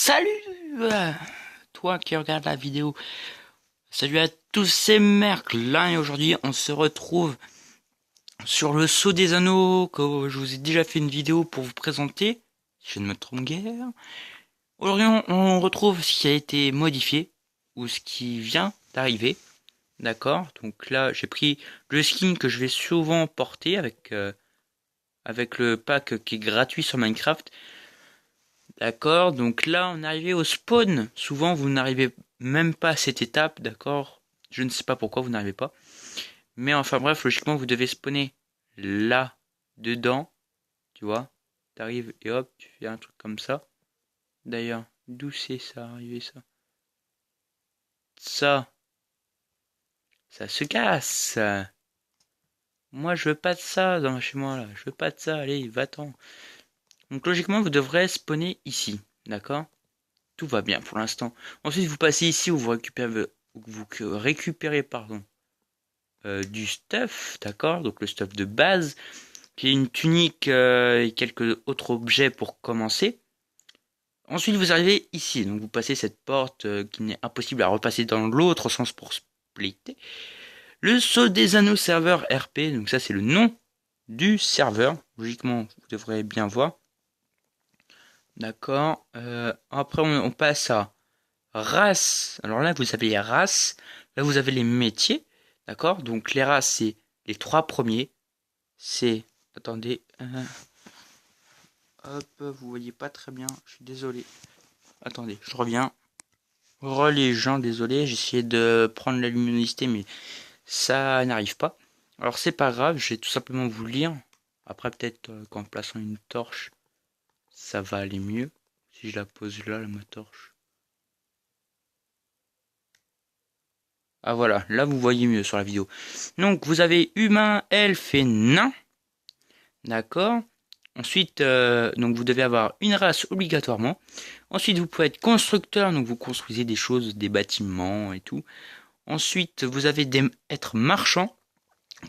Salut toi qui regarde la vidéo. Salut à tous, c'est Merclin et aujourd'hui on se retrouve sur le Sceau des Anneaux que je vous ai déjà fait une vidéo pour vous présenter, si je ne me trompe guère. Aujourd'hui on retrouve ce qui a été modifié ou ce qui vient d'arriver. D'accord, donc là j'ai pris le skin que je vais souvent porter avec le pack qui est gratuit sur Minecraft. D'accord, donc là on est arrivé au spawn. Souvent vous n'arrivez même pas à cette étape, d'accord. Je ne sais pas pourquoi vous n'arrivez pas. Mais enfin bref, logiquement vous devez spawner là, dedans, tu vois. T'arrives et hop, tu fais un truc comme ça. D'ailleurs, d'où c'est ça arrivé ça? Ça se casse. Moi je veux pas de ça dans chez moi là. Je veux pas de ça, allez, va-t'en. Donc logiquement vous devrez spawner ici, d'accord. Tout va bien pour l'instant. Ensuite, vous passez ici où vous récupérez pardon, du stuff, d'accord? Donc le stuff de base, qui est une tunique et quelques autres objets pour commencer. Ensuite, vous arrivez ici. Donc vous passez cette porte qui n'est impossible à repasser dans l'autre sens pour splitter. Le Sceau des Anneaux serveur RP. Donc ça, c'est le nom du serveur. Logiquement, vous devrez bien voir. D'accord. Après, on passe à race. Alors là, vous avez les races. Là, vous avez les métiers. D'accord? Donc, les races, c'est les trois premiers. C'est... Attendez. Hop, vous voyez pas très bien. Je suis désolé. Attendez, je reviens. Les gens, désolé. J'ai essayé de prendre la luminosité, mais ça n'arrive pas. Alors, c'est pas grave. Je vais tout simplement vous lire. Après, peut-être qu'en plaçant une torche, ça va aller mieux. Si je la pose là, ma torche. Ah voilà, là vous voyez mieux sur la vidéo. Donc vous avez humain, elfe et nain. D'accord. Ensuite, donc vous devez avoir une race obligatoirement. Ensuite, vous pouvez être constructeur, donc vous construisez des choses, des bâtiments et tout. Ensuite, vous avez être marchand.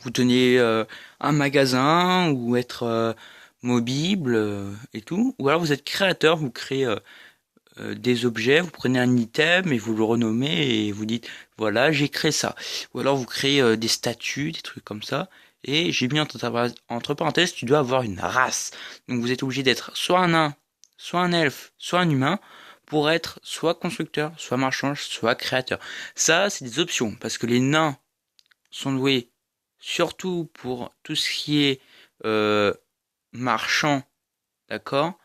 Vous tenez un magasin ou être mobile et tout. Ou alors vous êtes créateur, vous créez des objets, vous prenez un item et vous le renommez et vous dites voilà j'ai créé ça. Ou alors vous créez des statues, des trucs comme ça. Et j'ai mis entre parenthèses, tu dois avoir une race. Donc vous êtes obligé d'être soit un nain, soit un elfe, soit un humain pour être soit constructeur, soit marchand, soit créateur. Ça c'est des options parce que les nains sont doués surtout pour tout ce qui est marchand, d'accord.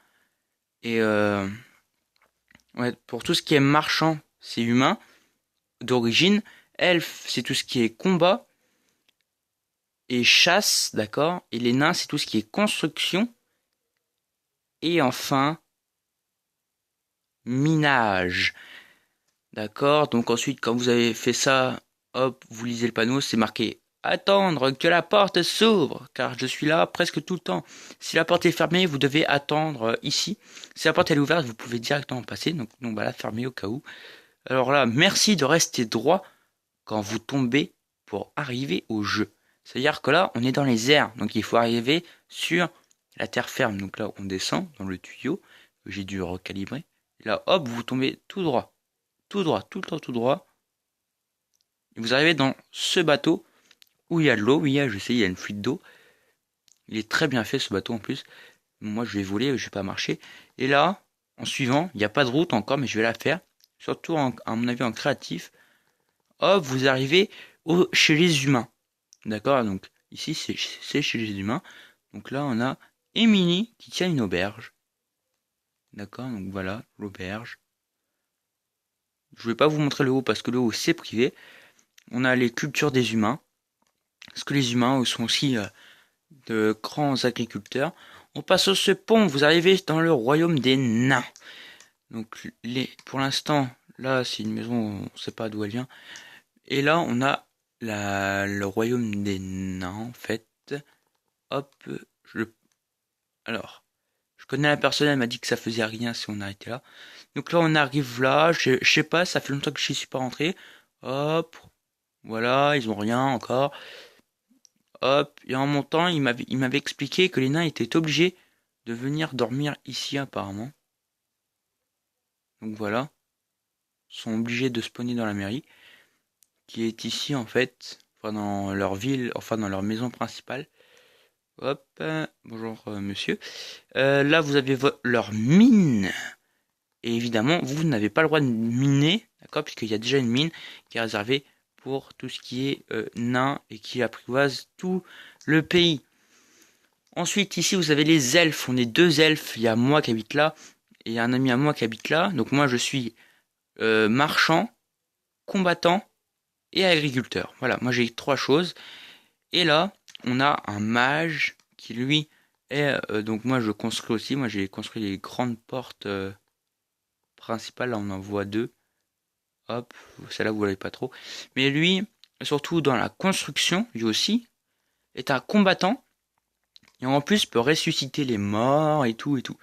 Et ouais, pour tout ce qui est marchand, c'est humain d'origine. Elfe, c'est tout ce qui est combat et chasse, d'accord. Et les nains, c'est tout ce qui est construction. Et enfin, minage, d'accord. Donc ensuite, quand vous avez fait ça, hop, vous lisez le panneau, c'est marqué attendre que la porte s'ouvre, car je suis là presque tout le temps. Si la porte est fermée, vous devez attendre ici. Si la porte est ouverte, vous pouvez directement passer. Donc voilà, fermé au cas où. Alors là, merci de rester droit quand vous tombez pour arriver au jeu. C'est-à-dire que là, on est dans les airs, donc il faut arriver sur la terre ferme. Donc là, on descend dans le tuyau, que j'ai dû recalibrer. Et là, hop, vous tombez tout droit, tout le temps tout droit. Et vous arrivez dans ce bateau où il y a de l'eau. Oui, je sais, il y a une fuite d'eau. Il est très bien fait ce bateau en plus. Moi, je vais voler, je vais pas marcher. Et là, en suivant, il n'y a pas de route encore, mais je vais la faire. Surtout, à mon avis, en créatif. Hop, vous arrivez chez les humains. D'accord. Donc ici c'est chez les humains. Donc là on a Émilie qui tient une auberge. D'accord. Donc voilà l'auberge. Je vais pas vous montrer le haut parce que le haut c'est privé. On a les cultures des humains. Parce que les humains sont aussi de grands agriculteurs. On passe au ce pont. Vous arrivez dans le royaume des nains. Donc pour l'instant là c'est une maison, on ne sait pas d'où elle vient. Et là on a le royaume des nains en fait. Hop, alors, je connais la personne, elle m'a dit que ça faisait rien si on arrêtait là. Donc là, on arrive là, je sais pas, ça fait longtemps que je suis pas rentré. Hop, voilà, ils ont rien encore. Hop, et en montant, il m'avait expliqué que les nains étaient obligés de venir dormir ici apparemment. Donc voilà, sont obligés de spawner dans la mairie, qui est ici en fait, enfin dans leur ville, enfin dans leur maison principale. Hop, bonjour monsieur. Là vous avez leur mine. Et évidemment, vous n'avez pas le droit de miner, d'accord, puisqu'il y a déjà une mine qui est réservée pour tout ce qui est nain et qui apprivoise tout le pays. Ensuite, ici, vous avez les elfes. On est deux elfes. Il y a moi qui habite là et un ami à moi qui habite là. Donc moi, je suis marchand, combattant et agriculteur. Voilà, moi j'ai trois choses. Et là, on a un mage qui lui est... donc moi, je construis aussi. Moi, j'ai construit les grandes portes principales. Là, on en voit deux. Hop, celle-là, vous ne voyez pas trop. Mais lui, surtout dans la construction, lui aussi, est un combattant. Et en plus, peut ressusciter les morts et tout et tout.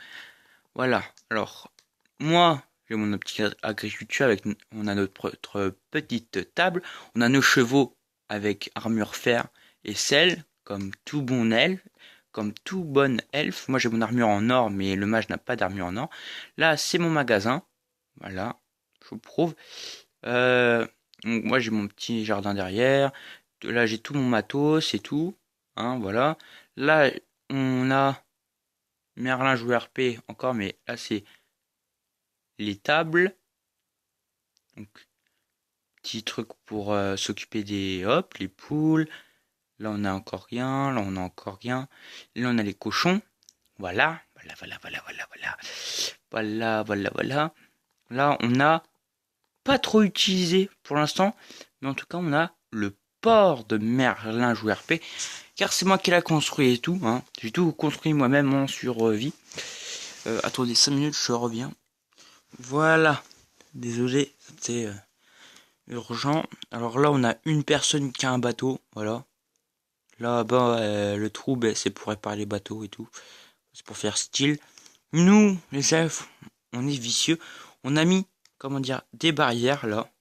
Voilà. Alors, moi, j'ai mon petite agriculture avec, on a notre petite table. On a nos chevaux avec armure fer et sel, comme tout bon elfe. Comme tout bon elfe. Moi, j'ai mon armure en or, mais le mage n'a pas d'armure en or. Là, c'est mon magasin. Voilà. Je vous prouve. Donc moi j'ai mon petit jardin derrière. Là j'ai tout mon matos et tout. Hein, voilà. Là on a Merlin joue RP encore, mais là c'est les tables. Donc petit truc pour s'occuper des hop, les poules. Là on a encore rien. Là on a encore rien. Là on a les cochons. Voilà. Voilà. Là on a pas trop utilisé pour l'instant, mais en tout cas on a le port de Merlin Joue RP, car c'est moi qui l'a construit et tout, hein. J'ai tout construit moi-même en survie. Attendez 5 minutes, je reviens. Voilà, désolé, c'était urgent. Alors là on a une personne qui a un bateau, voilà. Là-bas le trou, c'est pour réparer les bateaux et tout, c'est pour faire style. Nous, les elfes, on est vicieux, on a mis, comment dire, des barrières là.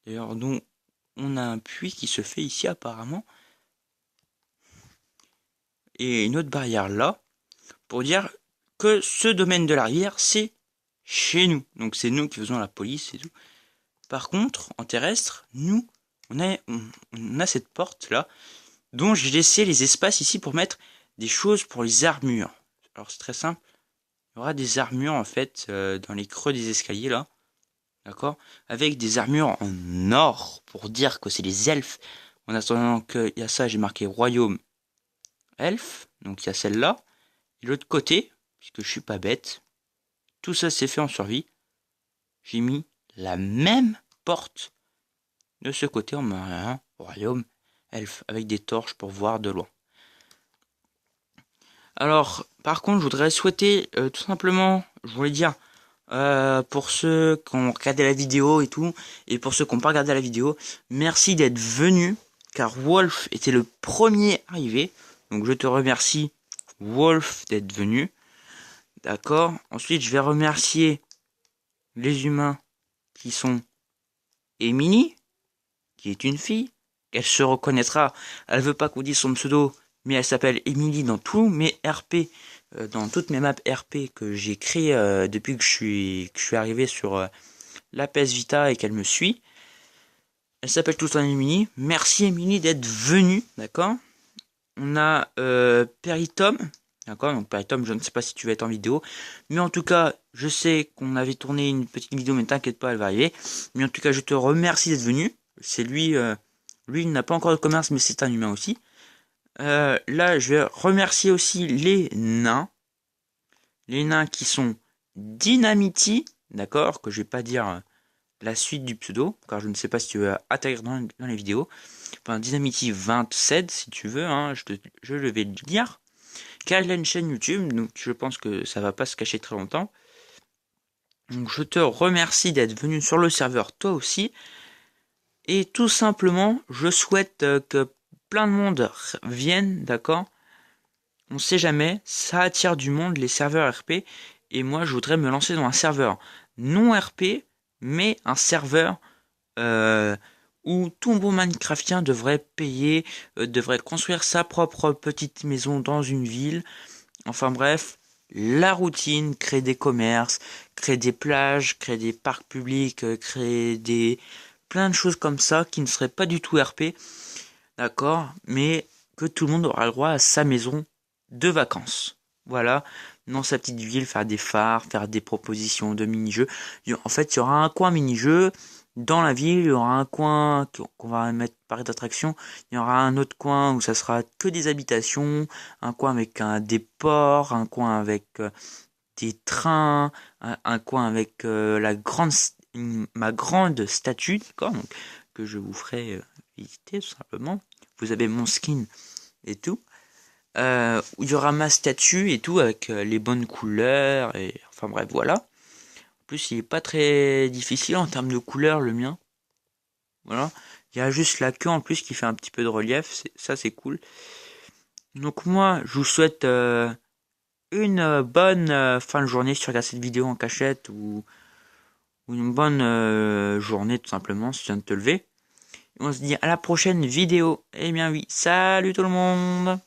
D'ailleurs, nous, on a un puits qui se fait ici apparemment. Et une autre barrière là. Pour dire que ce domaine de l'arrière, c'est chez nous. Donc c'est nous qui faisons la police et tout. Par contre, en terrestre, nous, on a cette porte là. Dont j'ai laissé les espaces ici pour mettre des choses pour les armures. Alors c'est très simple. Il y aura des armures en fait dans les creux des escaliers là. D'accord? Avec des armures en or pour dire que c'est les elfes. En attendant qu'il y a ça, j'ai marqué royaume elfe. Donc il y a celle-là. Et l'autre côté, puisque je suis pas bête, tout ça c'est fait en survie. J'ai mis la même porte de ce côté en marquant royaume elfe avec des torches pour voir de loin. Alors, par contre, je voudrais souhaiter tout simplement, je voulais dire, pour ceux qui ont regardé la vidéo et tout, et pour ceux qui n'ont pas regardé la vidéo, merci d'être venus, car Wolf était le premier arrivé. Donc je te remercie, Wolf, d'être venu. D'accord. Ensuite, je vais remercier les humains qui sont Emily, qui est une fille. Elle se reconnaîtra. Elle veut pas qu'on dise son pseudo, mais elle s'appelle Emily dans tous mes RP. Dans toutes mes maps RP que j'ai créées depuis que je suis arrivé sur la PS Vita et qu'elle me suit. Elle s'appelle tout le temps Emily. Merci Emily d'être venue, d'accord. On a Peritom, d'accord. Donc Peritom, je ne sais pas si tu vas être en vidéo, mais en tout cas, je sais qu'on avait tourné une petite vidéo, mais t'inquiète pas, elle va arriver. Mais en tout cas, je te remercie d'être venu. C'est lui, lui il n'a pas encore de commerce, mais c'est un humain aussi. Là, je vais remercier aussi les nains. Les nains qui sont Dynamity, d'accord, que je vais pas dire la suite du pseudo, car je ne sais pas si tu veux atterrir dans les vidéos. Enfin, Dynamity 27, si tu veux, hein, je le vais le dire. Car il a une chaîne YouTube, donc je pense que ça va pas se cacher très longtemps. Donc je te remercie d'être venu sur le serveur, toi aussi. Et tout simplement, je souhaite que plein de monde vienne, d'accord. On sait jamais, ça attire du monde, les serveurs RP. Et moi, je voudrais me lancer dans un serveur non RP, mais un serveur où tout bon Minecraftien devrait payer, devrait construire sa propre petite maison dans une ville. Enfin bref, la routine, créer des commerces, créer des plages, créer des parcs publics, créer des plein de choses comme ça qui ne seraient pas du tout RP, d'accord, mais que tout le monde aura le droit à sa maison de vacances. Voilà, dans sa petite ville, faire des phares, faire des propositions de mini-jeux. En fait, il y aura un coin mini-jeux. Dans la ville, il y aura un coin qu'on va mettre par d'attraction. Il y aura un autre coin où ça sera que des habitations, un coin avec des ports, un coin avec des trains, un coin avec ma grande statue, d'accord, donc, que je vous ferai visiter tout simplement. Vous avez mon skin et tout. Où il y aura ma statue et tout avec les bonnes couleurs et enfin bref voilà. En plus il est pas très difficile en termes de couleurs le mien. Voilà. Il y a juste la queue en plus qui fait un petit peu de relief, ça c'est cool. Donc moi je vous souhaite une bonne fin de journée si tu regardes cette vidéo en cachette ou une bonne journée tout simplement si tu viens de te lever. Et on se dit à la prochaine vidéo. Eh bien oui, salut tout le monde!